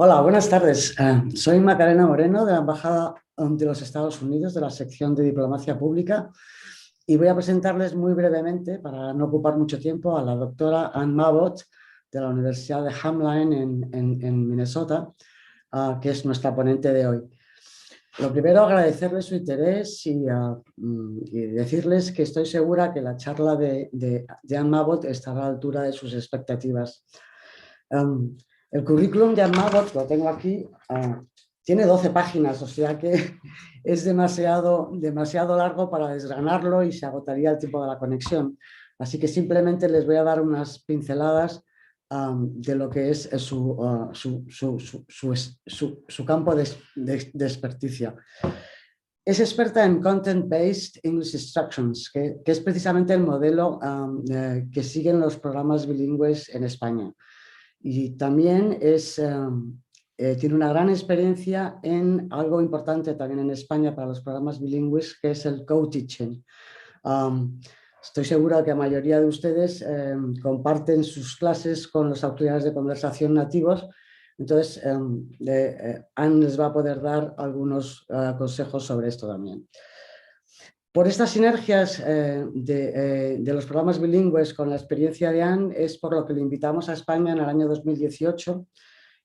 Hola, buenas tardes. Soy Macarena Moreno de la Embajada de los Estados Unidos de la sección de Diplomacia Pública y voy a presentarles muy brevemente, para no ocupar mucho tiempo, a la doctora Mabbott de la Universidad de Hamline en Minnesota, que es nuestra ponente de hoy. Lo primero, agradecerles su interés y decirles que estoy segura que la charla de Mabbott estará a la altura de sus expectativas. El currículum de Mabbott, lo tengo aquí, tiene 12 páginas, o sea que es demasiado largo para desgranarlo y se agotaría el tiempo de la conexión. Así que simplemente les voy a dar unas pinceladas de lo que es su campo de experticia. Es experta en Content-Based English Instructions, que es precisamente el modelo que siguen los programas bilingües en España. Y también tiene una gran experiencia en algo importante también en España para los programas bilingües, que es el co-teaching. Estoy segura que la mayoría de ustedes comparten sus clases con los auxiliares de conversación nativos. Entonces, Anne les va a poder dar algunos consejos sobre esto también. Por estas sinergias de los programas bilingües con la experiencia de Anne es por lo que le invitamos a España en el año 2018.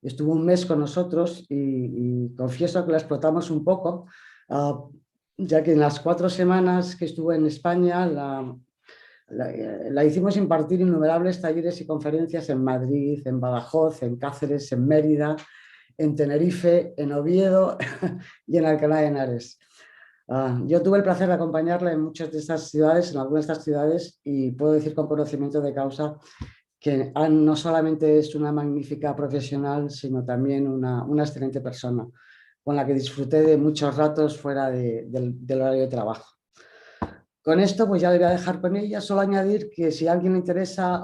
Estuvo un mes con nosotros y confieso que la explotamos un poco, ya que en las 4 semanas que estuvo en España la hicimos impartir innumerables talleres y conferencias en Madrid, en Badajoz, en Cáceres, en Mérida, en Tenerife, en Oviedo y en Alcalá de Henares. Yo tuve el placer de acompañarla en muchas de estas ciudades, en algunas de estas ciudades, y puedo decir con conocimiento de causa que Anne no solamente es una magnífica profesional, sino también una excelente persona, con la que disfruté de muchos ratos fuera del horario de trabajo. Con esto, pues ya le voy a dejar con ella. Solo añadir que si a alguien le interesa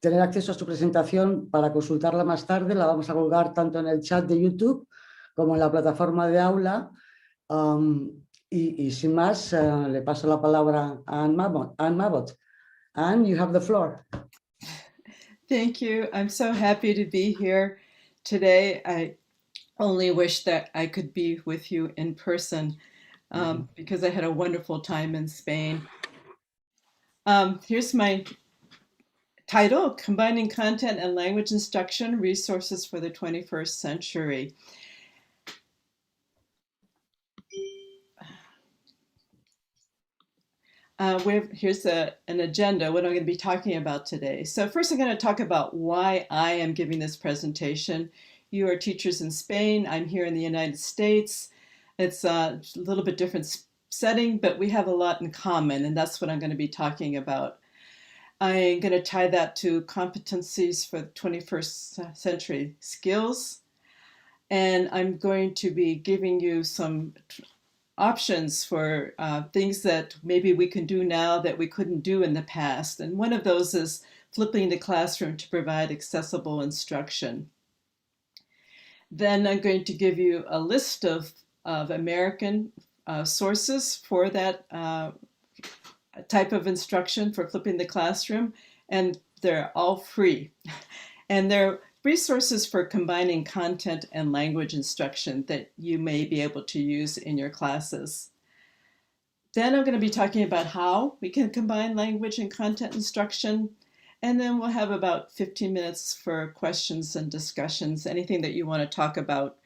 tener acceso a su presentación para consultarla más tarde, la vamos a colgar tanto en el chat de YouTube como en la plataforma de Aula. Y sin más, le paso la palabra a Anne Mabbott. Anne, you have the floor. Thank you. I'm so happy to be here today. I only wish that I could be with you in person because I had a wonderful time in Spain. Here's my title, Combining Content and Language Instruction, Resources for the 21st Century. Here's an agenda, what I'm going to be talking about today. So first I'm going to talk about why I am giving this presentation. You are teachers in Spain, I'm here in the United States. It's a little bit different setting, but we have a lot in common, and that's what I'm going to be talking about. I'm going to tie that to competencies for 21st century skills, and I'm going to be giving you some options for things that maybe we can do now that we couldn't do in the past. And one of those is flipping the classroom to provide accessible instruction. Then I'm going to give you a list of American sources for that type of instruction for flipping the classroom, and they're all free. And they're resources for combining content and language instruction that you may be able to use in your classes. Then I'm going to be talking about how we can combine language and content instruction. And then we'll have about 15 minutes for questions and discussions, anything that you want to talk about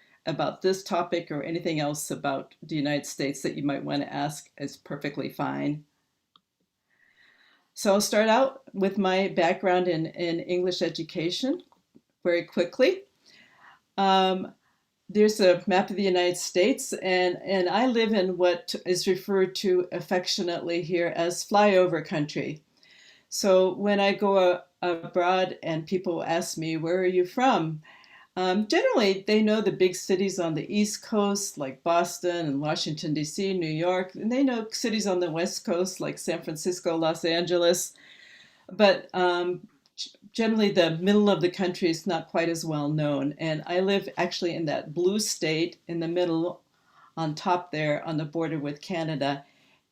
this topic or anything else about the United States that you might want to ask is perfectly fine. So I'll start out with my background in English education very quickly. There's a map of the United States, and I live in what is referred to affectionately here as flyover country. So when I go abroad and people ask me, where are you from? Generally, they know the big cities on the East Coast, like Boston and Washington, D.C., New York, and they know cities on the West Coast, like San Francisco, Los Angeles. But generally, the middle of the country is not quite as well known. And I live actually in that blue state in the middle, on top there, on the border with Canada.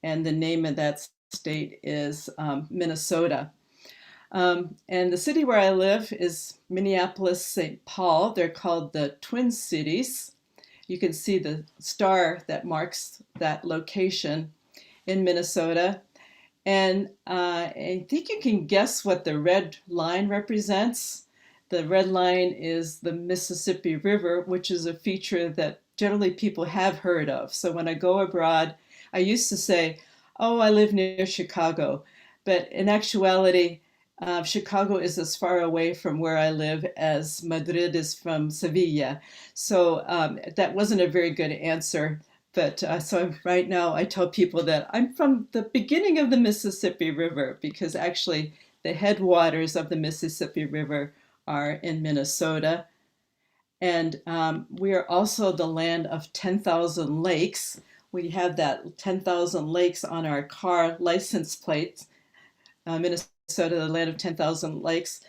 And the name of that state is Minnesota. And the city where I live is Minneapolis, St. Paul. They're called the Twin Cities. You can see the star that marks that location in Minnesota. And I think you can guess what the red line represents. The red line is the Mississippi River, which is a feature that generally people have heard of. So when I go abroad, I used to say, oh, I live near Chicago. But in actuality, Chicago is as far away from where I live as Madrid is from Sevilla. So that wasn't a very good answer. But so right now I tell people that I'm from the beginning of the Mississippi River, because actually the headwaters of the Mississippi River are in Minnesota. And we are also the land of 10,000 lakes. We have that 10,000 lakes on our car license plate. Minnesota, the land of 10,000 lakes,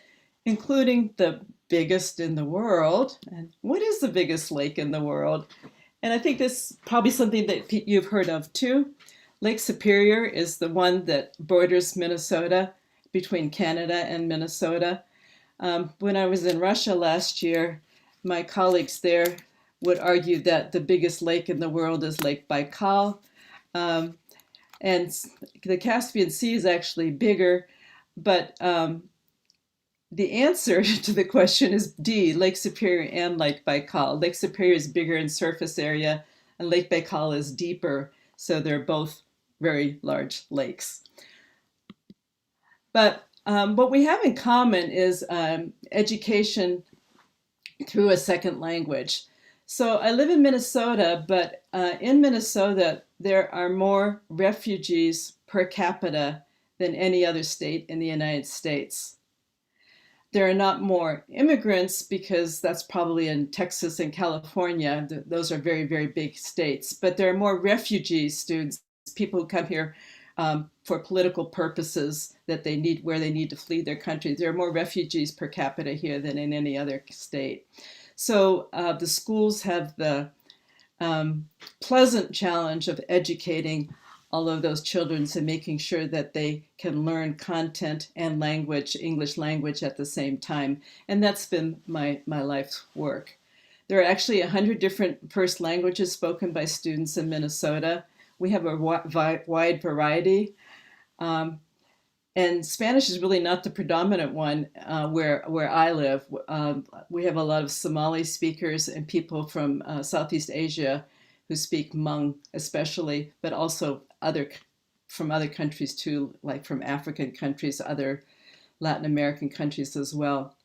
including the biggest in the world. And what is the biggest lake in the world? And I think this is probably something that you've heard of too. Lake Superior is the one that borders Minnesota, between Canada and Minnesota. When I was in Russia last year, my colleagues there would argue that the biggest lake in the world is Lake Baikal. And the Caspian Sea is actually bigger, but the answer to the question is D, Lake Superior and Lake Baikal. Lake Superior is bigger in surface area, and Lake Baikal is deeper, so they're both very large lakes. But what we have in common is education through a second language. So I live in Minnesota, but in Minnesota, there are more refugees per capita than any other state in the United States. There are not more immigrants, because that's probably in Texas and California. Those are very, very big states. But there are more refugee students, people who come here for political purposes that they need, where they need to flee their country. There are more refugees per capita here than in any other state. So the schools have the pleasant challenge of educating all of those children and making sure that they can learn content and language, English language at the same time. And that's been my life's work. There are actually 100 different first languages spoken by students in Minnesota. We have a wide variety. And Spanish is really not the predominant one where I live. We have a lot of Somali speakers and people from Southeast Asia who speak Hmong especially, but also from other countries too, like from African countries, other Latin American countries as well.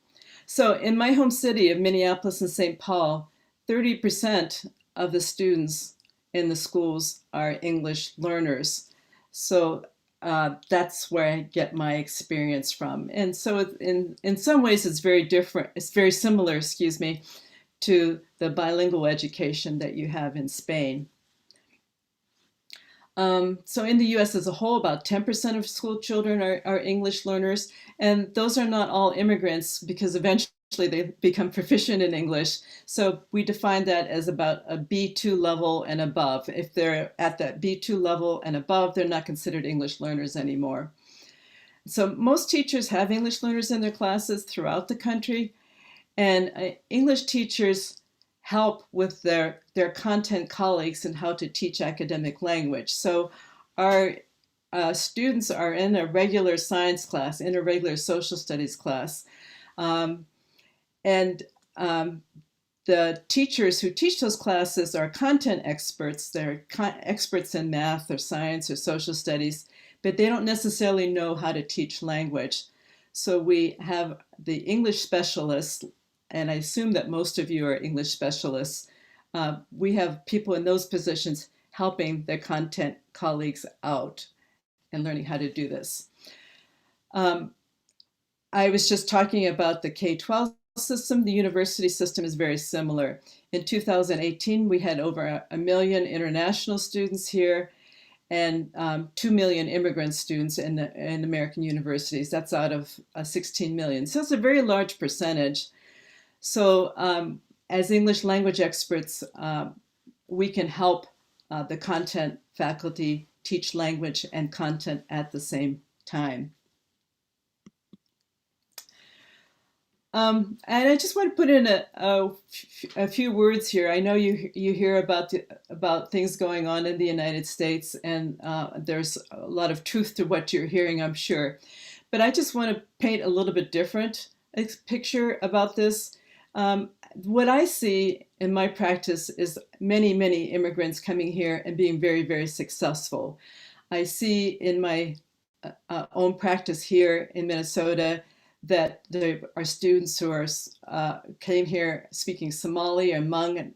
So in my home city of Minneapolis and St. Paul, 30% of the students in the schools are English learners. So that's where I get my experience from. And so in some ways it's very different, it's very similar, excuse me, to the bilingual education that you have in Spain. So in the US as a whole, about 10% of school children are English learners, and those are not all immigrants, because eventually they become proficient in English. So we define that as about a B2 level and above. If they're at that B2 level and above, they're not considered English learners anymore. So most teachers have English learners in their classes throughout the country, and English teachers help with their content colleagues in how to teach academic language. So our students are in a regular science class, in a regular social studies class. And the teachers who teach those classes are content experts. They're experts in math or science or social studies, but they don't necessarily know how to teach language. So we have the English specialists, and I assume that most of you are English specialists. We have people in those positions helping their content colleagues out and learning how to do this. I was just talking about the K-12 system. The university system is very similar. In 2018, we had over 1 million international students here and 2 million immigrant students in American universities. That's out of 16 million. So it's a very large percentage. So as English language experts, we can help the content faculty teach language and content at the same time. And I just want to put in a few words here. I know you hear about things going on in the United States, and there's a lot of truth to what you're hearing, I'm sure. But I just want to paint a little bit different picture about this. What I see in my practice is many, many immigrants coming here and being very, very successful. I see in my own practice here in Minnesota that there are students who are came here speaking Somali or Hmong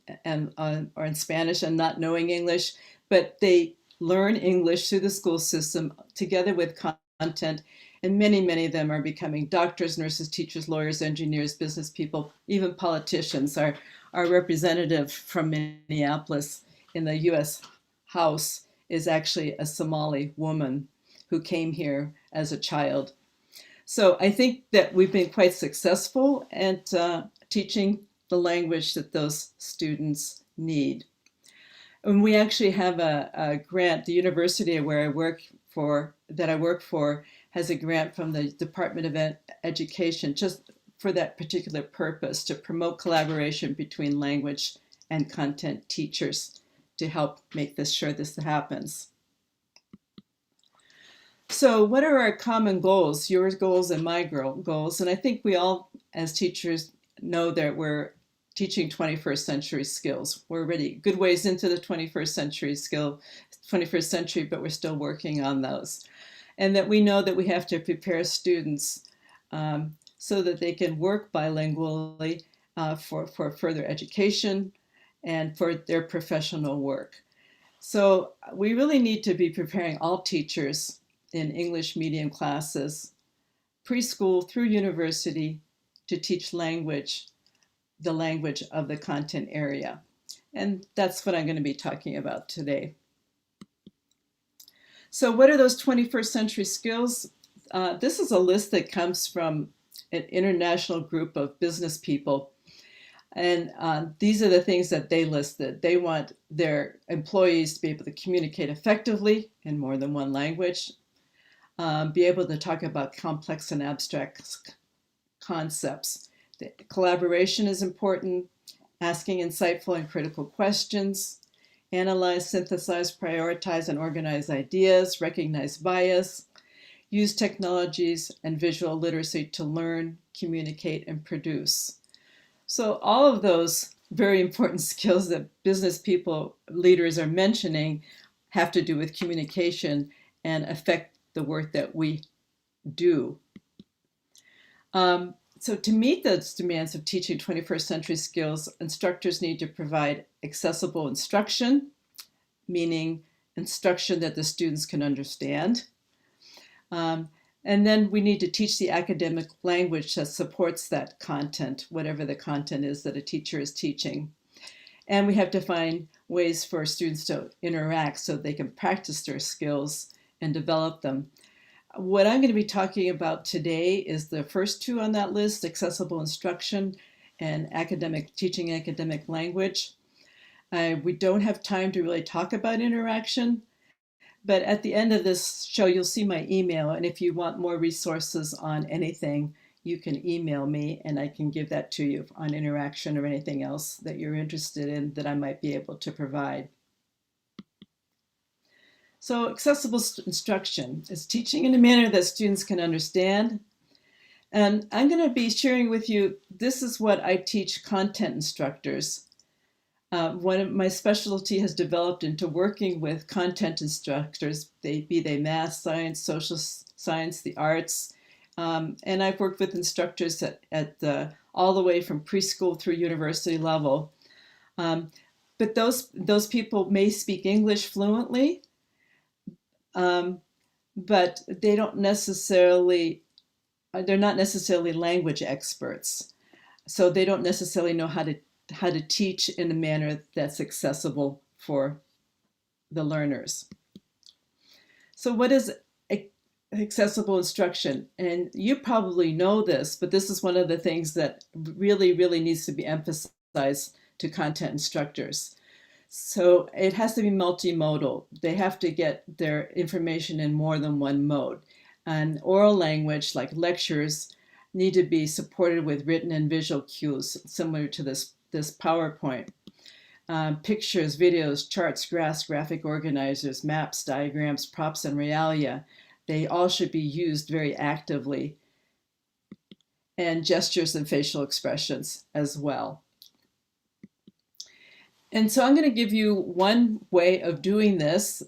or in Spanish and not knowing English, but they learn English through the school system together with content. And many, many of them are becoming doctors, nurses, teachers, lawyers, engineers, business people, even politicians. Our representative from Minneapolis in the US House is actually a Somali woman who came here as a child. So I think that we've been quite successful at teaching the language that those students need. And we actually have a grant. The university where I work for, has a grant from the Department of Education just for that particular purpose, to promote collaboration between language and content teachers to help make sure this happens. So what are our common goals, your goals and my goals? And I think we all, as teachers, know that we're teaching 21st century skills. We're already good ways into the 21st century, but we're still working on those. And that we know that we have to prepare students so that they can work bilingually for further education and for their professional work. So we really need to be preparing all teachers in English medium classes, preschool through university, to teach language, the language of the content area. And that's what I'm going to be talking about today. So what are those 21st century skills? This is a list that comes from an international group of business people. And these are the things that they listed. They want their employees to be able to communicate effectively in more than one language, be able to talk about complex and abstract concepts. The collaboration is important, asking insightful and critical questions, analyze, synthesize, prioritize, and organize ideas, recognize bias, use technologies and visual literacy to learn, communicate, and produce. So all of those very important skills that business people, leaders are mentioning have to do with communication and affect the work that we do. So to meet those demands of teaching 21st century skills, instructors need to provide accessible instruction, meaning instruction that the students can understand. And then we need to teach the academic language that supports that content, whatever the content is that a teacher is teaching. And we have to find ways for students to interact so they can practice their skills and develop them. What I'm going to be talking about today is the first two on that list, accessible instruction and teaching academic language. We don't have time to really talk about interaction, but at the end of this show, you'll see my email. And if you want more resources on anything, you can email me and I can give that to you on interaction or anything else that you're interested in that I might be able to provide. So accessible instruction is teaching in a manner that students can understand. And I'm going to be sharing with you, this is what I teach content instructors. One of my specialty has developed into working with content instructors, be they math, science, social science, the arts. And I've worked with instructors at all the way from preschool through university level. But those people may speak English fluently, but they're not necessarily language experts. So they don't necessarily know how to teach in a manner that's accessible for the learners. So what is accessible instruction? And you probably know this, but this is one of the things that really, really needs to be emphasized to content instructors. So it has to be multimodal. They have to get their information in more than one mode. And oral language, like lectures, need to be supported with written and visual cues, similar to this PowerPoint. Pictures, videos, charts, graphs, graphic organizers, maps, diagrams, props, and realia, they all should be used very actively. And gestures and facial expressions as well. And so I'm going to give you one way of doing this.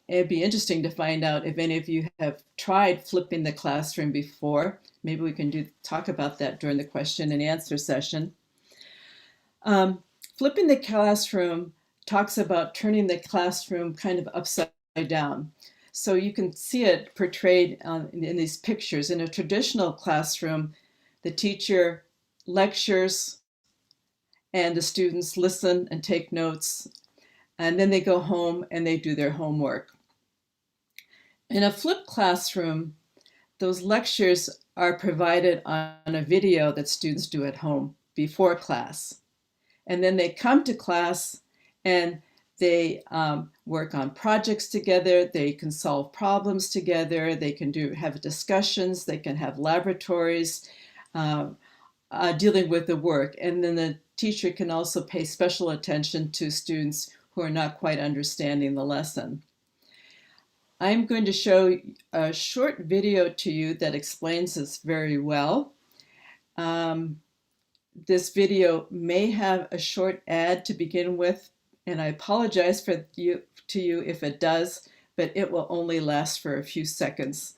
It'd be interesting to find out if any of you have tried flipping the classroom before. Maybe we can talk about that during the question and answer session. Flipping the classroom talks about turning the classroom kind of upside down. So you can see it portrayed in these pictures. In a traditional classroom, the teacher lectures and the students listen and take notes, and then they go home and they do their homework. In a flipped classroom, those lectures are provided on a video that students do at home before class. And then they come to class and they work on projects together, they can solve problems together, they can have discussions, they can have laboratories dealing with the work. And then the teacher can also pay special attention to students who are not quite understanding the lesson. I'm going to show a short video to you that explains this very well. This video may have a short ad to begin with, and I apologize to you if it does, but it will only last for a few seconds.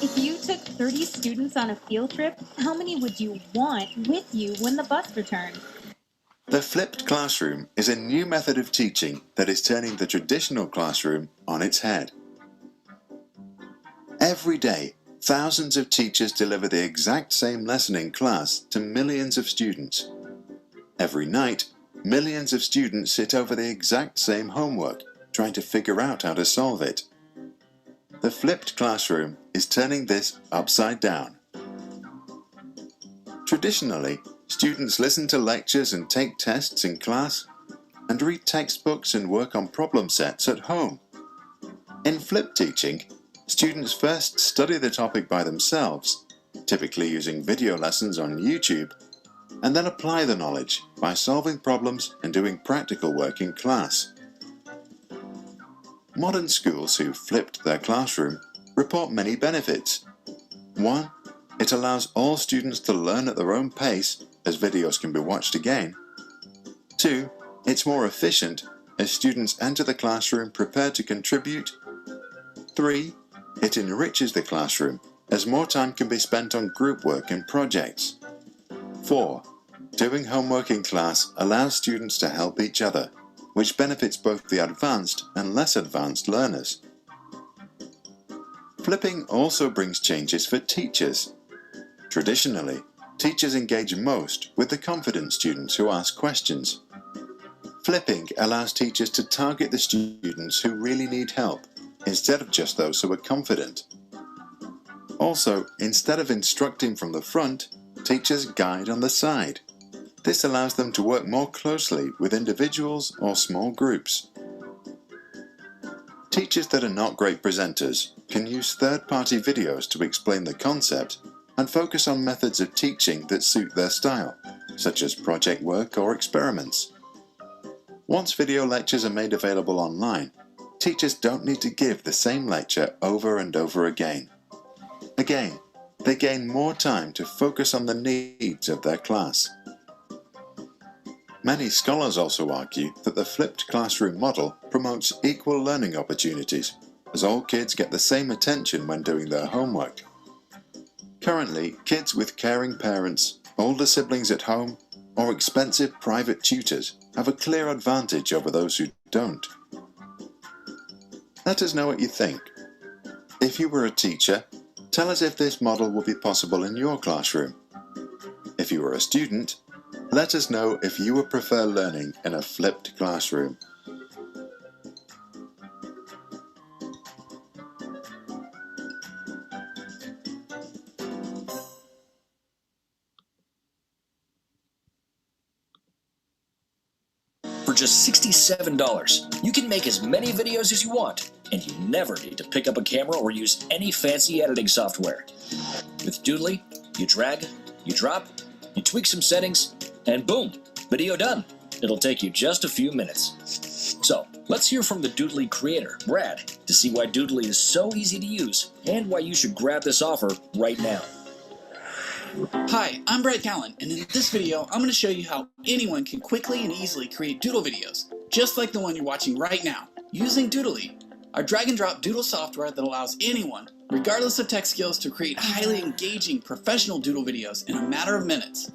If you took 30 students on a field trip, how many would you want with you when the bus returned? The flipped classroom is a new method of teaching that is turning the traditional classroom on its head. Every day, thousands of teachers deliver the exact same lesson in class to millions of students. Every night, millions of students sit over the exact same homework, trying to figure out how to solve it. The flipped classroom is turning this upside down. Traditionally, students listen to lectures and take tests in class, and read textbooks and work on problem sets at home. In flipped teaching, students first study the topic by themselves, typically using video lessons on YouTube, and then apply the knowledge by solving problems and doing practical work in class. Modern schools who flipped their classroom report many benefits. 1. It allows all students to learn at their own pace, as videos can be watched again. 2. It's more efficient, as students enter the classroom prepared to contribute. 3. It enriches the classroom, as more time can be spent on group work and projects. 4. Doing homework in class allows students to help each other, which benefits both the advanced and less advanced learners. Flipping also brings changes for teachers. Traditionally, teachers engage most with the confident students who ask questions. Flipping allows teachers to target the students who really need help, instead of just those who are confident. Also, instead of instructing from the front, teachers guide on the side. This allows them to work more closely with individuals or small groups. Teachers that are not great presenters can use third-party videos to explain the concept and focus on methods of teaching that suit their style, such as project work or experiments. Once video lectures are made available online, teachers don't need to give the same lecture over and over again. Again, they gain more time to focus on the needs of their class. Many scholars also argue that the flipped classroom model promotes equal learning opportunities, as all kids get the same attention when doing their homework. Currently, kids with caring parents, older siblings at home, or expensive private tutors have a clear advantage over those who don't. Let us know what you think. If you were a teacher, tell us if this model would be possible in your classroom. If you were a student, let us know if you would prefer learning in a flipped classroom. just $67. You can make as many videos as you want, and you never need to pick up a camera or use any fancy editing software. With Doodly, you drag, you drop, you tweak some settings, and boom, video done. It'll take you just a few minutes. So, let's hear from the Doodly creator, Brad, to see why Doodly is so easy to use and why you should grab this offer right now. Hi, I'm Brad Callen, and in this video, I'm going to show you how anyone can quickly and easily create doodle videos, just like the one you're watching right now, using Doodly, our drag-and-drop doodle software that allows anyone, regardless of tech skills, to create highly engaging professional doodle videos in a matter of minutes.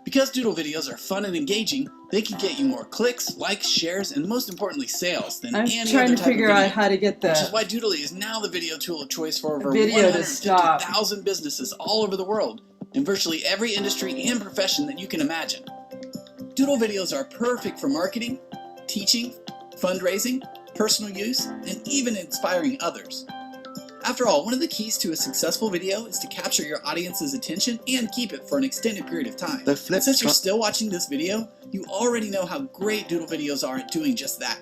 Because doodle videos are fun and engaging, they can get you more clicks, likes, shares, and most importantly, sales than any other type of video. I'm trying to figure out how to get Which is why Doodly is now the video tool of choice for over video to stop. 150,000 businesses all over the world, in virtually every industry and profession that you can imagine. Doodle videos are perfect for marketing, teaching, fundraising, personal use, and even inspiring others. After all, one of the keys to a successful video is to capture your audience's attention and keep it for an extended period of time. And since you're still watching this video, you already know how great doodle videos are at doing just that.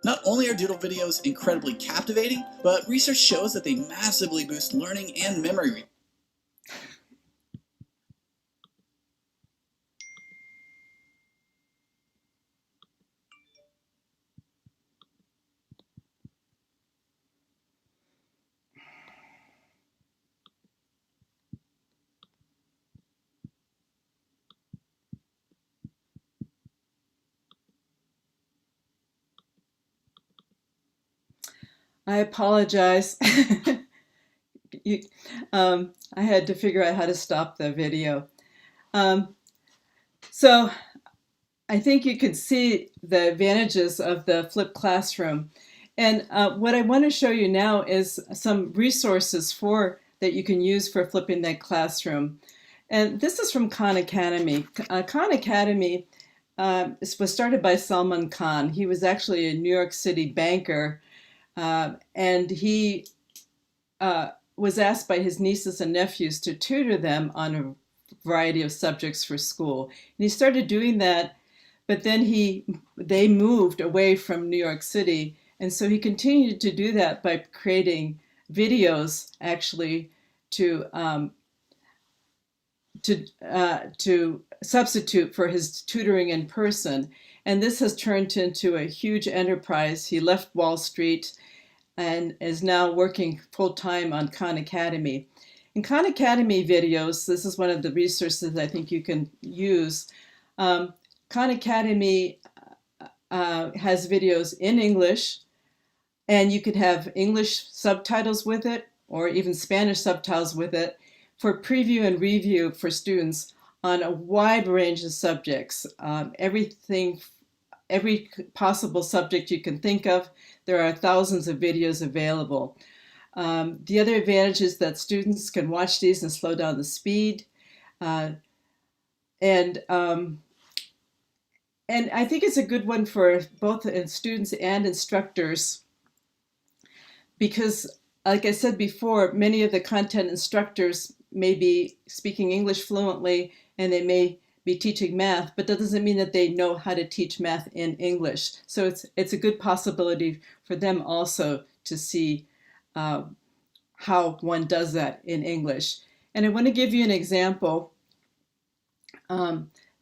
Not only are doodle videos incredibly captivating, but research shows that they massively boost learning and memory. I apologize. I had to figure out how to stop the video. So I think you could see the advantages of the flipped classroom. And what I want to show you now is some resources that you can use for flipping that classroom. And this is from Khan Academy. Khan Academy was started by Salman Khan. He was actually a New York City banker. And he was asked by his nieces and nephews to tutor them on a variety of subjects for school. And he started doing that, but then they moved away from New York City. And so he continued to do that by creating videos actually to substitute for his tutoring in person. And this has turned into a huge enterprise. He left Wall Street and is now working full-time on Khan Academy. In Khan Academy videos, this is one of the resources I think you can use. Khan Academy has videos in English, and you could have English subtitles with it, or even Spanish subtitles with it, for preview and review for students on a wide range of subjects. Every possible subject you can think of, there are thousands of videos available. The other advantage is that students can watch these and slow down the speed. And I think it's a good one for both students and instructors because, like I said before, many of the content instructors may be speaking English fluently and they may be teaching math, but that doesn't mean that they know how to teach math in English. So it's a good possibility for them also to see how one does that in English. And I want to give you an example.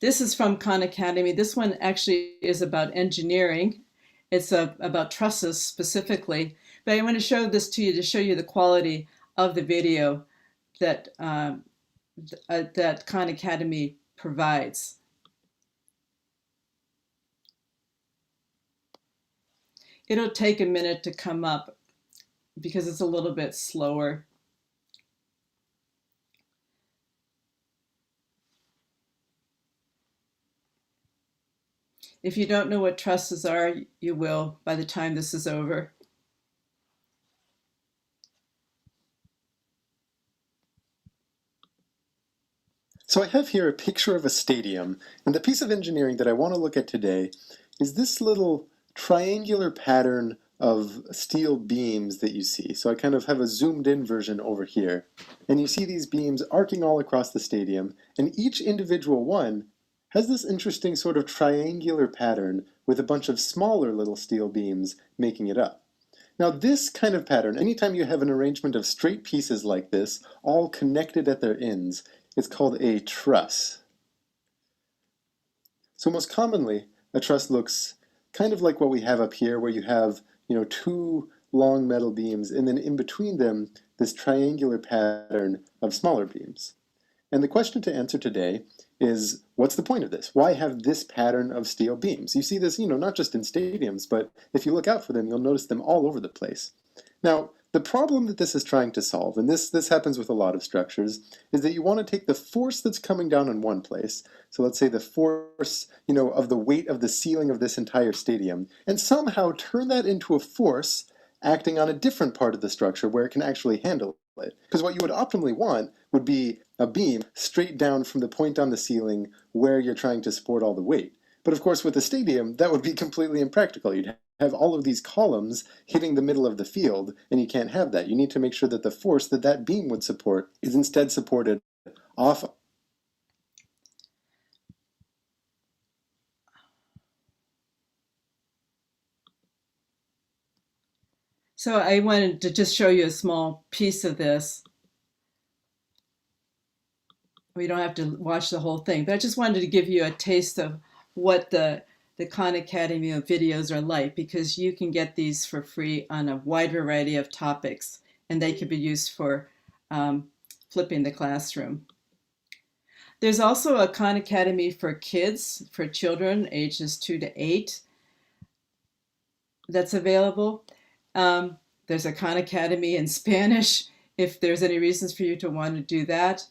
This is from Khan Academy. This one actually is about engineering. It's about trusses specifically, but I want to show this to you to show you the quality of the video that that Khan Academy provides. It'll take a minute to come up because it's a little bit slower. If you don't know what trusses are, you will by the time this is over. So I have here a picture of a stadium, and the piece of engineering that I want to look at today is this little triangular pattern of steel beams that you see. So I kind of have a zoomed in version over here, and you see these beams arcing all across the stadium, and each individual one has this interesting sort of triangular pattern with a bunch of smaller little steel beams making it up. Now this kind of pattern, anytime you have an arrangement of straight pieces like this, all connected at their ends, it's called a truss. So most commonly, a truss looks kind of like what we have up here, where you have, two long metal beams, and then in between them, this triangular pattern of smaller beams. And the question to answer today is, what's the point of this? Why have this pattern of steel beams? You see this, not just in stadiums, but if you look out for them, you'll notice them all over the place. Now, the problem that this is trying to solve, and this happens with a lot of structures, is that you want to take the force that's coming down in one place, so let's say the force, of the weight of the ceiling of this entire stadium, and somehow turn that into a force acting on a different part of the structure where it can actually handle it. Because what you would optimally want would be a beam straight down from the point on the ceiling where you're trying to support all the weight. But of course with a stadium, that would be completely impractical. You'd have all of these columns hitting the middle of the field, and you can't have that. You need to make sure that the force that that beam would support is instead supported off. So I wanted to just show you a small piece of this. We don't have to watch the whole thing, but I just wanted to give you a taste of what the Khan Academy of videos are like, because you can get these for free on a wide variety of topics, and they can be used for flipping the classroom. There's also a Khan Academy for kids, for children ages 2 to 8, that's available. There's a Khan Academy in Spanish, if there's any reasons for you to want to do that.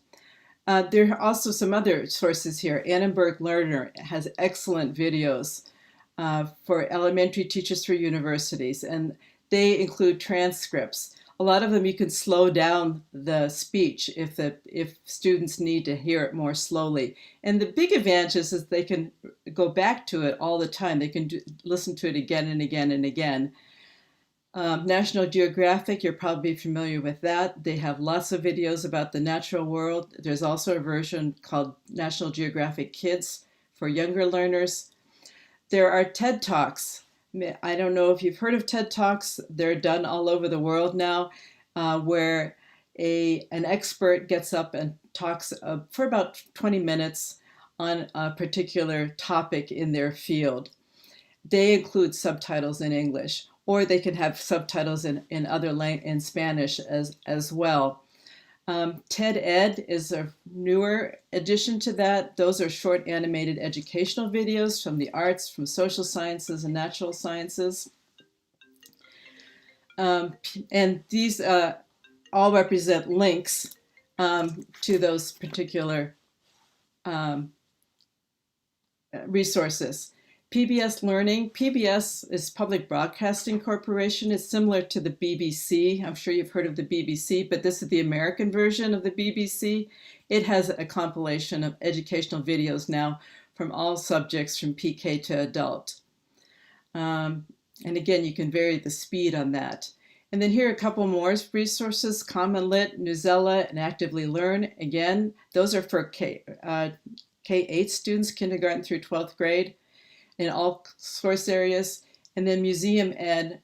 There are also some other sources here. Annenberg Learner has excellent videos for elementary teachers for universities, and they include transcripts. A lot of them you can slow down the speech if students need to hear it more slowly. And the big advantage is they can go back to it all the time. They can listen to it again and again and again. National Geographic, you're probably familiar with that. They have lots of videos about the natural world. There's also a version called National Geographic Kids for younger learners. There are TED Talks. I don't know if you've heard of TED Talks. They're done all over the world now, where an expert gets up and talks for about 20 minutes on a particular topic in their field. They include subtitles in English, or they can have subtitles in Spanish as well. TED Ed is a newer addition to that. Those are short animated educational videos from the arts, from social sciences and natural sciences. And these all represent links to those particular resources. PBS Learning. PBS is Public Broadcasting Corporation. It's similar to the BBC. I'm sure you've heard of the BBC, but this is the American version of the BBC. It has a compilation of educational videos now from all subjects from PK to adult. And again, you can vary the speed on that. And then here are a couple more resources: Common Lit, Newsella, and Actively Learn. Again, those are for K-8 students, kindergarten through 12th grade, in all source areas. And then Museum Ed,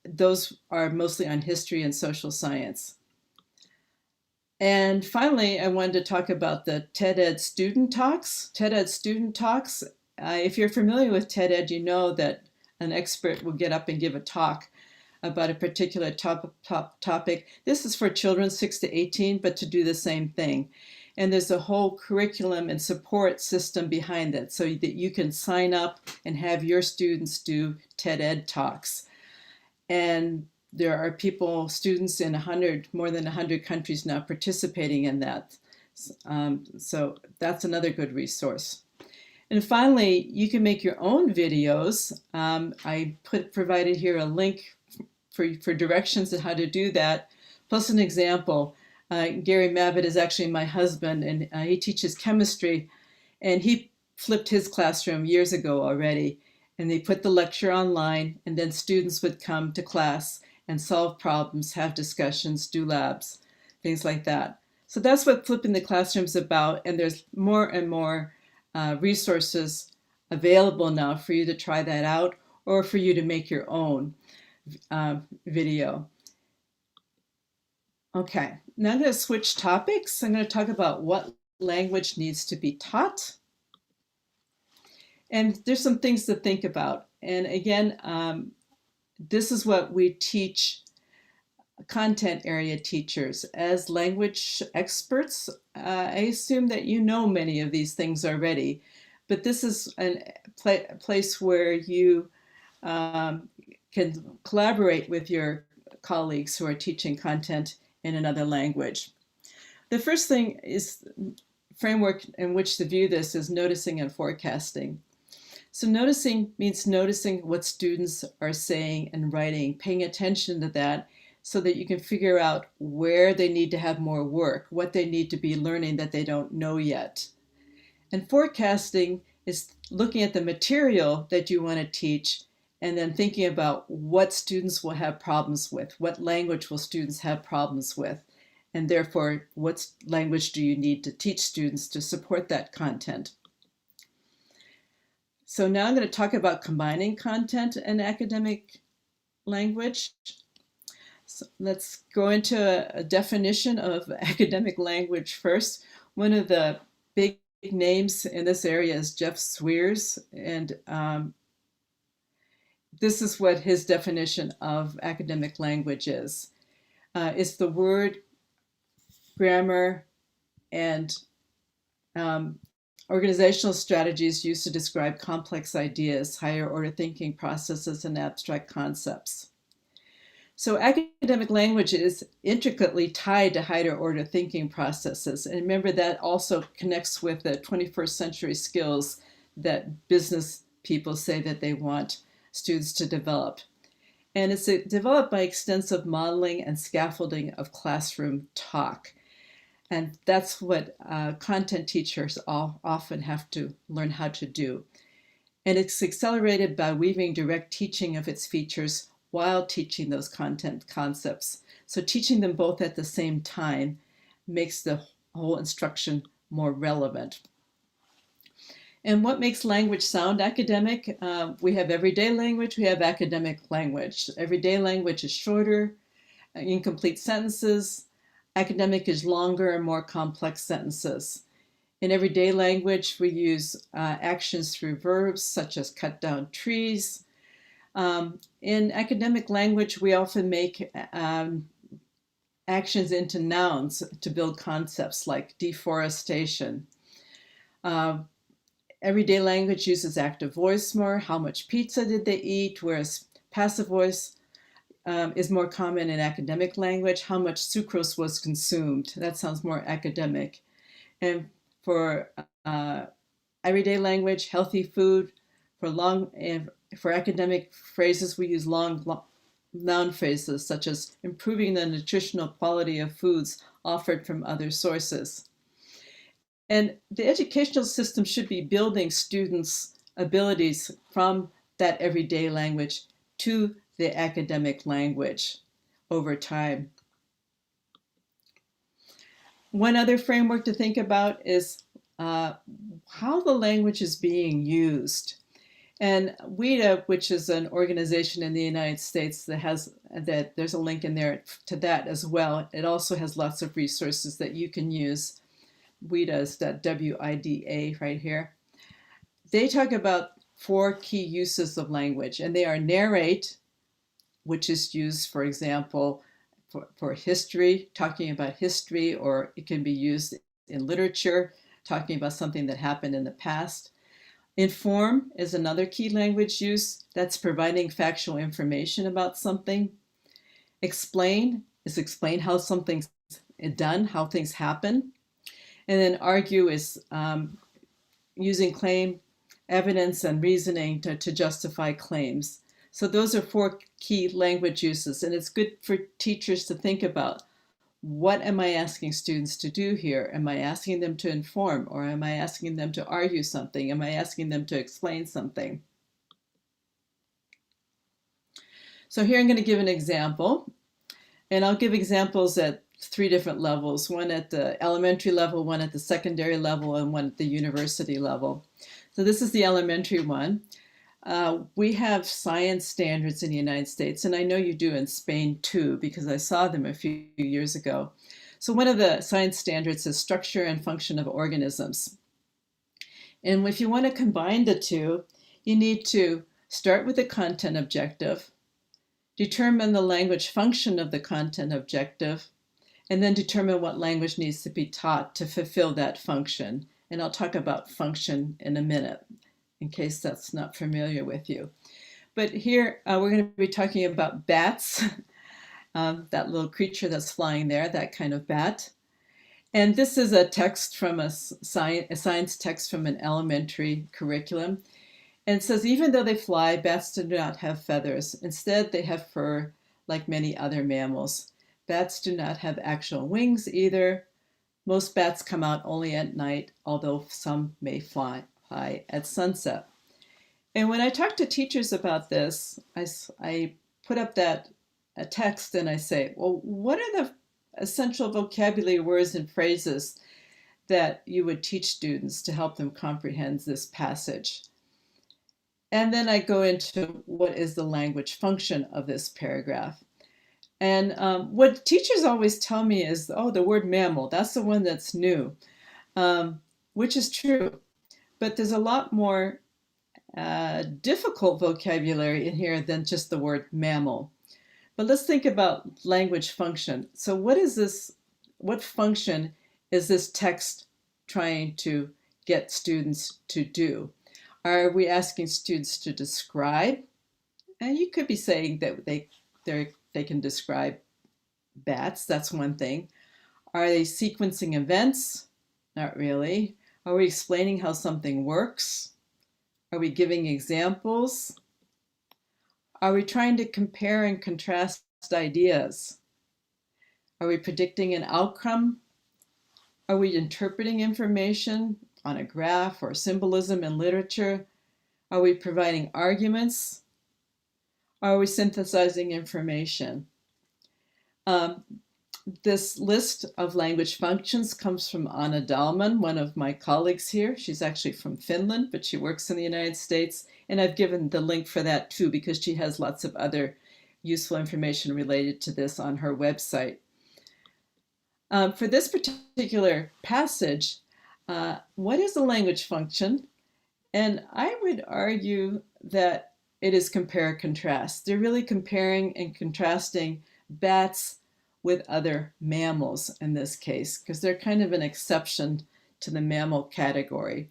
those are mostly on history and social science. And finally, I wanted to talk about the TED Ed Student Talks. TED Ed Student Talks, if you're familiar with TED Ed, you know that an expert will get up and give a talk about a particular topic. This is for children 6 to 18, but to do the same thing. And there's a whole curriculum and support system behind it so that you can sign up and have your students do TED Ed talks. And there are students in more than 100 countries now participating in that. So that's another good resource. And finally, you can make your own videos. I provided here a link for directions on how to do that, plus an example. Gary Mabbott is actually my husband, and he teaches chemistry, and he flipped his classroom years ago already, and they put the lecture online, and then students would come to class and solve problems, have discussions, do labs, things like that. So that's what flipping the classroom is about, and there's more and more resources available now for you to try that out or for you to make your own video. Okay, now I'm going to switch topics. I'm going to talk about what language needs to be taught. And there's some things to think about. And again, this is what we teach content area teachers. As language experts, I assume that you know many of these things already, but this is a place where you can collaborate with your colleagues who are teaching content in another language. The first thing is framework in which to view this is noticing and forecasting. So noticing means noticing what students are saying and writing, paying attention to that so that you can figure out where they need to have more work, what they need to be learning that they don't know yet. And forecasting is looking at the material that you want to teach and then thinking about what students will have problems with, what language will students have problems with, and therefore what language do you need to teach students to support that content. So now I'm going to talk about combining content and academic language. So let's go into a definition of academic language first. One of the big names in this area is Jeff Swears, and this is what his definition of academic language is. It's the word, grammar, and organizational strategies used to describe complex ideas, higher order thinking processes, and abstract concepts. So academic language is intricately tied to higher order thinking processes. And remember, that also connects with the 21st century skills that business people say that they want students to develop. And it's developed by extensive modeling and scaffolding of classroom talk. And that's what content teachers often have to learn how to do. And it's accelerated by weaving direct teaching of its features while teaching those content concepts. So teaching them both at the same time makes the whole instruction more relevant. And what makes language sound academic? We have everyday language, we have academic language. Everyday language is shorter, incomplete sentences. Academic is longer and more complex sentences. In everyday language, we use actions through verbs such as cut down trees. In academic language, we often make actions into nouns to build concepts like deforestation. Everyday language uses active voice more. How much pizza did they eat? Whereas passive voice is more common in academic language. How much sucrose was consumed? That sounds more academic. And for everyday language, healthy food. For academic phrases, we use long noun phrases such as improving the nutritional quality of foods offered from other sources. And the educational system should be building students' abilities from that everyday language to the academic language over time. One other framework to think about is how the language is being used. And WIDA, which is an organization in the United States that there's a link in there to that as well. It also has lots of resources that you can use. WIDA is that WIDA right here. They talk about 4 key uses of language, and they are narrate, which is used, for example, for history, talking about history, or it can be used in literature, talking about something that happened in the past. Inform is another key language use that's providing factual information about something. Explain is explain how something's done, how things happen. And then argue is using claim, evidence, and reasoning to justify claims. So those are 4 key language uses, and it's good for teachers to think about, what am I asking students to do here? Am I asking them to inform, or am I asking them to argue something? Am I asking them to explain something? So here I'm going to give an example, and I'll give examples that three different levels, one at the elementary level, one at the secondary level, and one at the university level. So this is the elementary one. We have science standards in the United States, and I know you do in Spain too, because I saw them a few years ago. So one of the science standards is structure and function of organisms. And if you want to combine the two, you need to start with the content objective, determine the language function of the content objective, and then determine what language needs to be taught to fulfill that function. And I'll talk about function in a minute, in case that's not familiar with you. But here we're going to be talking about bats, that little creature that's flying there, that kind of bat. And this is a text from a science text from an elementary curriculum. And it says, even though they fly, bats do not have feathers. Instead, they have fur like many other mammals. Bats do not have actual wings either. Most bats come out only at night, although some may fly at sunset. And when I talk to teachers about this, I put up that text and I say, well, what are the essential vocabulary words and phrases that you would teach students to help them comprehend this passage? And then I go into what is the language function of this paragraph. And what teachers always tell me is, oh, the word mammal, that's the one that's new, which is true. But there's a lot more difficult vocabulary in here than just the word mammal. But let's think about language function. So what is this? What function is this text trying to get students to do? Are we asking students to describe? And you could be saying that they can describe bats. That's one thing. Are they sequencing events? Not really. Are we explaining how something works? Are we giving examples? Are we trying to compare and contrast ideas? Are we predicting an outcome? Are we interpreting information on a graph or symbolism in literature? Are we providing arguments? Are we synthesizing information? This list of language functions comes from Anna Dahlman, one of my colleagues here. She's actually from Finland, but she works in the United States. And I've given the link for that too, because she has lots of other useful information related to this on her website. For this particular passage, what is a language function? And I would argue that it is compare contrast. They're really comparing and contrasting bats with other mammals in this case, because they're kind of an exception to the mammal category.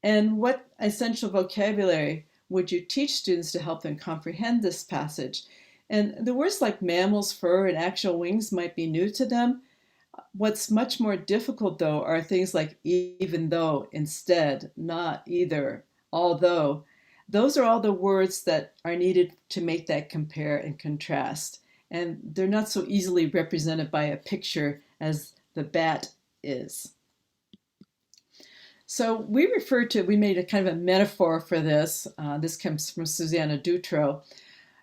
And what essential vocabulary would you teach students to help them comprehend this passage? And the words like mammals, fur, and actual wings might be new to them. What's much more difficult, though, are things like even though, instead, not, either, although. Those are all the words that are needed to make that compare and contrast. And they're not so easily represented by a picture as the bat is. So we made a kind of a metaphor for this. This comes from Susanna Dutro.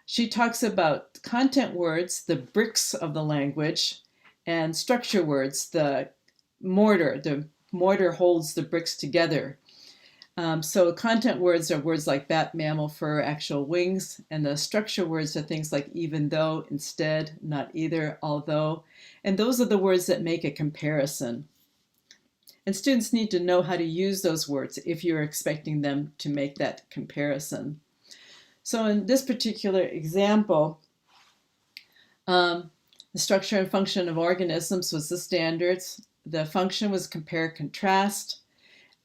She talks about content words, the bricks of the language, and structure words, the mortar. The mortar holds the bricks together. So content words are words like bat, mammal, fur, actual wings, and the structure words are things like even though, instead, not either, although, and those are the words that make a comparison. And students need to know how to use those words if you're expecting them to make that comparison. So in this particular example, the structure and function of organisms was the standards. The function was compare, contrast.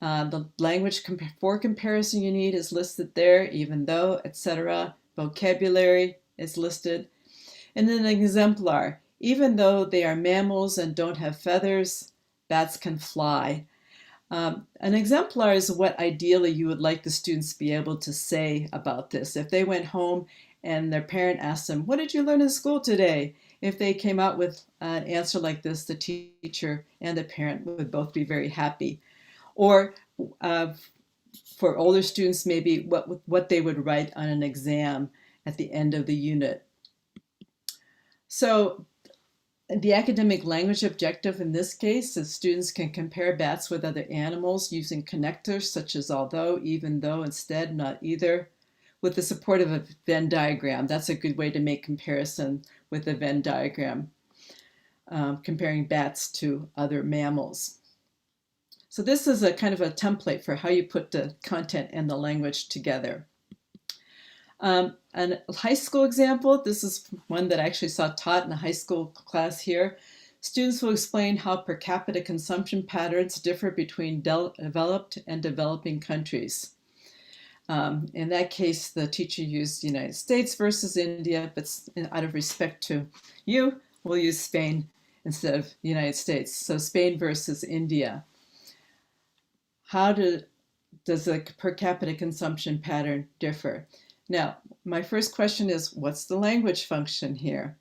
The language for comparison you need is listed there, even though, etc. Vocabulary is listed. And then an exemplar. Even though they are mammals and don't have feathers, bats can fly. An exemplar is what ideally you would like the students to be able to say about this. If they went home and their parent asked them, what did you learn in school today? If they came out with an answer like this, the teacher and the parent would both be very happy. Or for older students, maybe what they would write on an exam at the end of the unit. So The academic language objective in this case is students can compare bats with other animals using connectors such as although, even though, instead, not either, with the support of a Venn diagram. That's a good way to make comparison with a Venn diagram, comparing bats to other mammals. So this is a kind of a template for how you put the content and the language together. A high school example, this is one that I actually saw taught in a high school class here. Students will explain how per capita consumption patterns differ between developed and developing countries. In that case, the teacher used the United States versus India, but out of respect to you, we'll use Spain instead of the United States. So Spain versus India. How does the per capita consumption pattern differ? Now, my first question is, what's the language function here?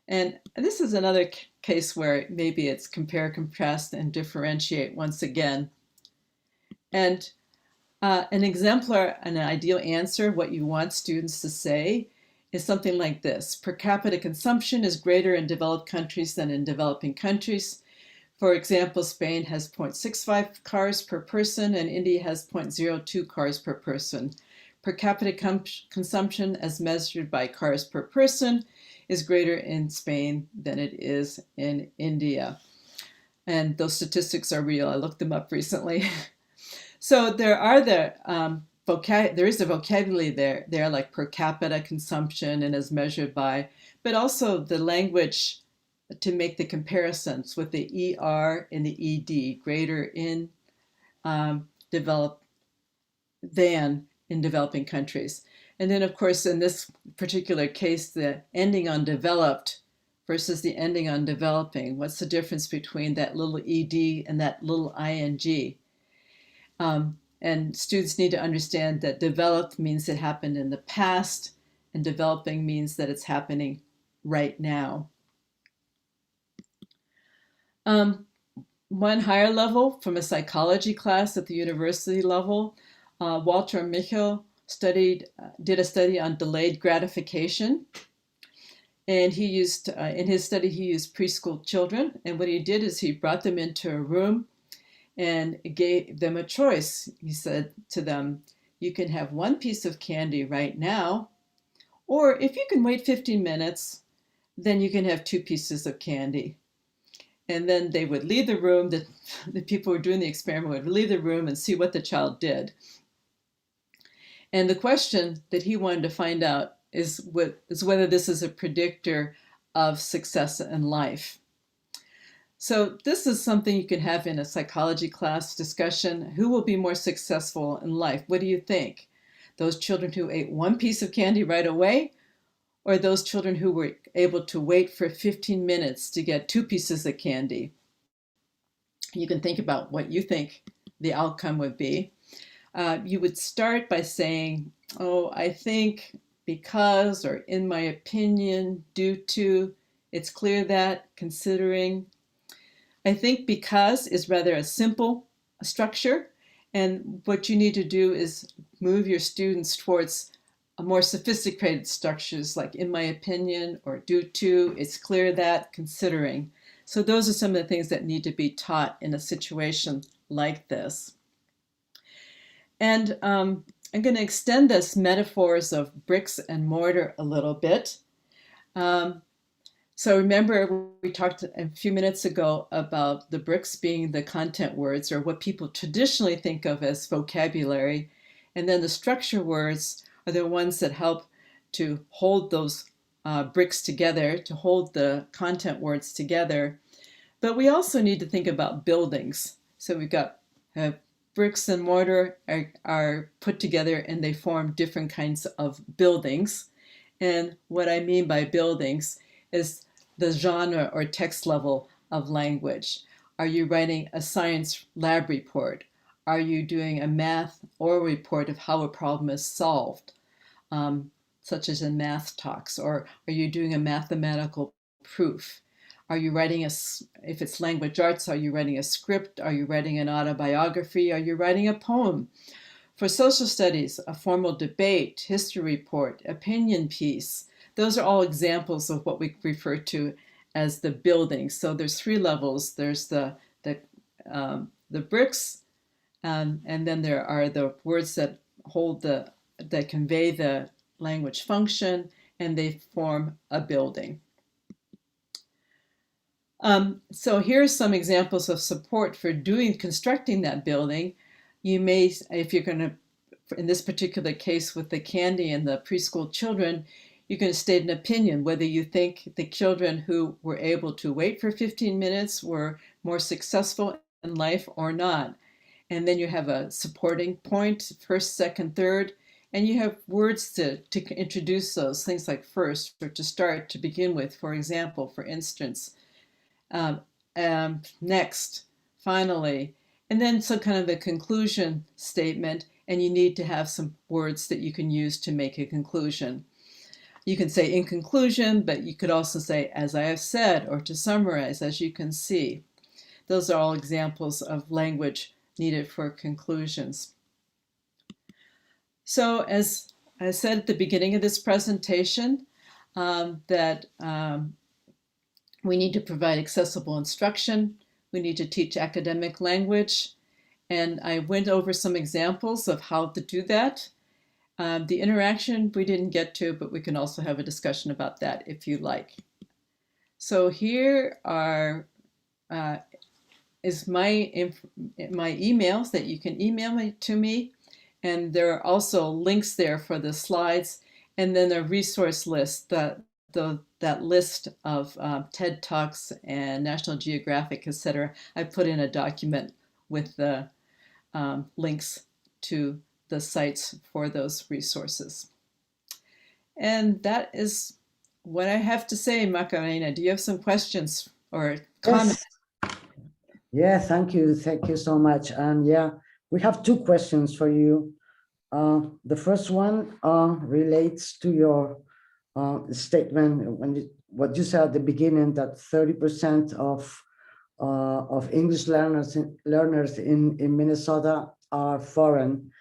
And this is another case where maybe it's compare, contrast, and differentiate once again. And an exemplar, an ideal answer, what you want students to say, is something like this. Per capita consumption is greater in developed countries than in developing countries. For example, Spain has 0.65 cars per person and India has 0.02 cars per person. Per capita consumption as measured by cars per person is greater in Spain than it is in India. And those statistics are real. I looked them up recently. So there are there is a vocabulary there like per capita consumption and as measured by, but also the language to make the comparisons with the ER and the ED, greater in developed than in developing countries. And then, of course, in this particular case, the ending on developed versus the ending on developing. What's the difference between that little ED and that little ING? And students need to understand that developed means it happened in the past, and developing means that it's happening right now. One higher level, from a psychology class at the university level, Walter Michel did a study on delayed gratification. And he used, in his study, he used preschool children. And what he did is he brought them into a room and gave them a choice. He said to them, you can have one piece of candy right now, or if you can wait 15 minutes, then you can have 2 pieces of candy. And then they would leave the room, the people who were doing the experiment would leave the room and see what the child did. And the question that he wanted to find out is whether this is a predictor of success in life. So this is something you can have in a psychology class discussion. Who will be more successful in life? What do you think? Those children who ate 1 piece of candy right away, or those children who were able to wait for 15 minutes to get 2 pieces of candy? You can think about what you think the outcome would be. You would start by saying, oh, I think because, or in my opinion, due to, it's clear that, considering. I think because is rather a simple structure, and what you need to do is move your students towards a more sophisticated structures like in my opinion, or due to, it's clear that, considering. So those are some of the things that need to be taught in a situation like this. And I'm going to extend this metaphors of bricks and mortar a little bit. So remember, we talked a few minutes ago about the bricks being the content words, or what people traditionally think of as vocabulary. And then the structure words are the ones that help to hold those bricks together, to hold the content words together. But we also need to think about buildings. So we've got bricks and mortar are put together and they form different kinds of buildings. And what I mean by buildings is the genre or text level of language. Are you writing a science lab report? Are you doing a math oral report of how a problem is solved, such as in math talks? Or are you doing a mathematical proof? Are you writing if it's language arts, are you writing a script? Are you writing an autobiography? Are you writing a poem? For social studies, a formal debate, history report, opinion piece. Those are all examples of what we refer to as the building. So there's 3 levels. There's the bricks, and then there are the words that that convey the language function, and they form a building. So here's some examples of support for constructing that building. You may, if you're going to, in this particular case with the candy and the preschool children, you can state an opinion whether you think the children who were able to wait for 15 minutes were more successful in life or not. And then you have a supporting point, first, second, third, and you have words to introduce those, things like first, or to start, to begin with, for example, for instance, next, finally, and then some kind of a conclusion statement, and you need to have some words that you can use to make a conclusion. You can say in conclusion, but you could also say as I have said, or to summarize, as you can see. Those are all examples of language needed for conclusions. So as I said at the beginning of this presentation, that we need to provide accessible instruction. We need to teach academic language. And I went over some examples of how to do that. The interaction we didn't get to, but we can also have a discussion about that if you like. So here is my emails that you can email to me. And there are also links there for the slides, and then a resource list, that list of TED Talks and National Geographic, etc. I put in a document with the links to the sites for those resources. And that is what I have to say, Macarena. Do you have some questions or comments? Yes. Yeah, thank you. Thank you so much. And yeah, we have 2 questions for you. The first one relates to your statement, what you said at the beginning, that 30% of English learners in Minnesota are foreign.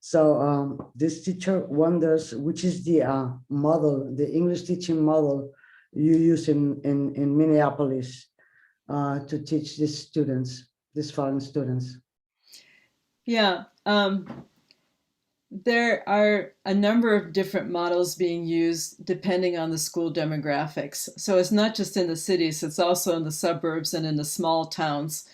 So this teacher wonders which is the model, the English teaching model you use in Minneapolis to teach these students, these foreign students. Yeah, there are a number of different models being used depending on the school demographics. So it's not just in the cities, it's also in the suburbs and in the small towns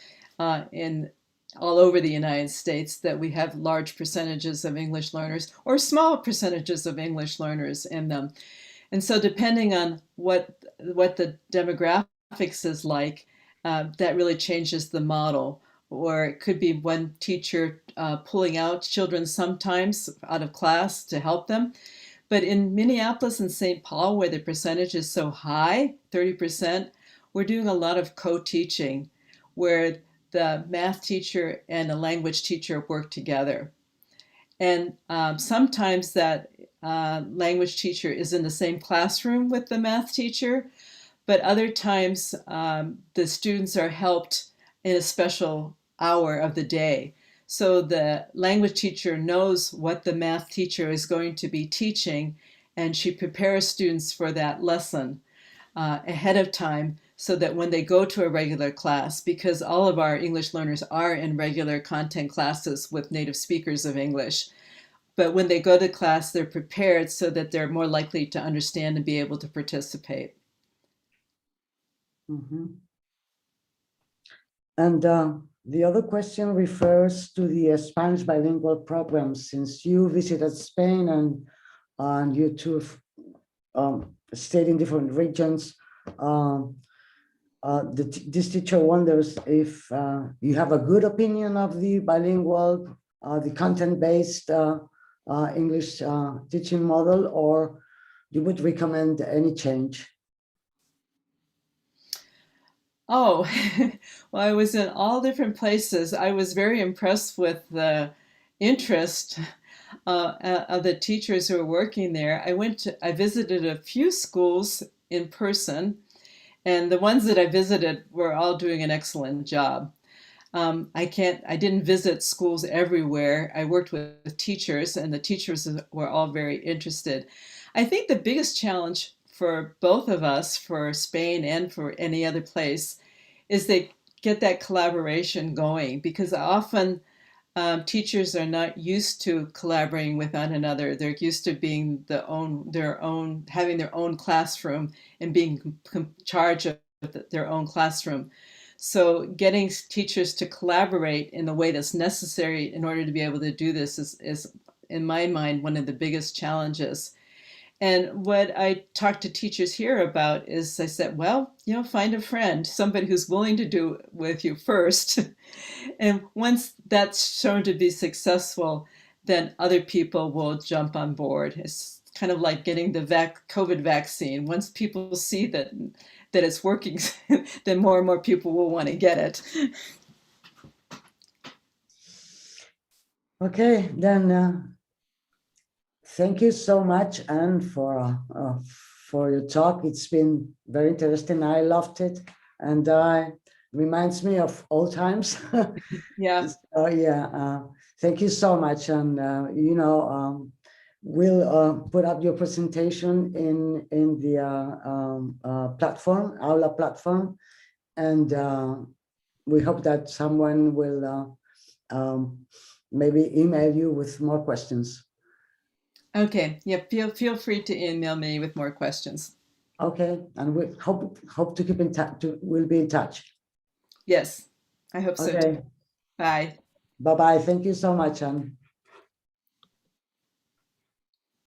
all over the United States that we have large percentages of English learners or small percentages of English learners in them. And so depending on what the demographics is like, that really changes the model. Or it could be one teacher pulling out children sometimes out of class to help them. But in Minneapolis and St. Paul, where the percentage is so high, 30%, we're doing a lot of co-teaching, where the math teacher and the language teacher work together. And sometimes that language teacher is in the same classroom with the math teacher, but other times the students are helped in a special hour of the day. So the language teacher knows what the math teacher is going to be teaching, and she prepares students for that lesson ahead of time, so that when they go to a regular class, because all of our English learners are in regular content classes with native speakers of English, but when they go to class, they're prepared so that they're more likely to understand and be able to participate. Mm-hmm. And the other question refers to the Spanish bilingual programs. Since you visited Spain and you two stayed in different regions, this teacher wonders if you have a good opinion of the bilingual, the content-based English teaching model, or you would recommend any change? Oh, well, I was in all different places. I was very impressed with the interest of the teachers who were working there. I visited a few schools in person, and the ones that I visited were all doing an excellent job. I didn't visit schools everywhere. I worked with teachers, and the teachers were all very interested. I think the biggest challenge for both of us, for Spain and for any other place, is they get that collaboration going, because often teachers are not used to collaborating with one another. They're used to being having their own classroom and being in charge of their own classroom. So getting teachers to collaborate in the way that's necessary in order to be able to do this is in my mind, one of the biggest challenges. And what I talk to teachers here about is, I said, well, find a friend, somebody who's willing to do it with you first. And once that's shown to be successful, then other people will jump on board. It's kind of like getting the COVID vaccine. Once people see that it's working, then more and more people will want to get it. Okay, then thank you so much, Anne, for your talk. It's been very interesting. I loved it, and reminds me of old times. Yeah. So yeah, thank you so much, and we'll put up your presentation in the platform, AULA platform, and we hope that someone will maybe email you with more questions. Okay. Yeah. Feel free to email me with more questions. Okay, and we hope to keep in touch. We'll be in touch. Yes, I hope so. Okay. Bye. Bye-bye. Thank you so much, Anne.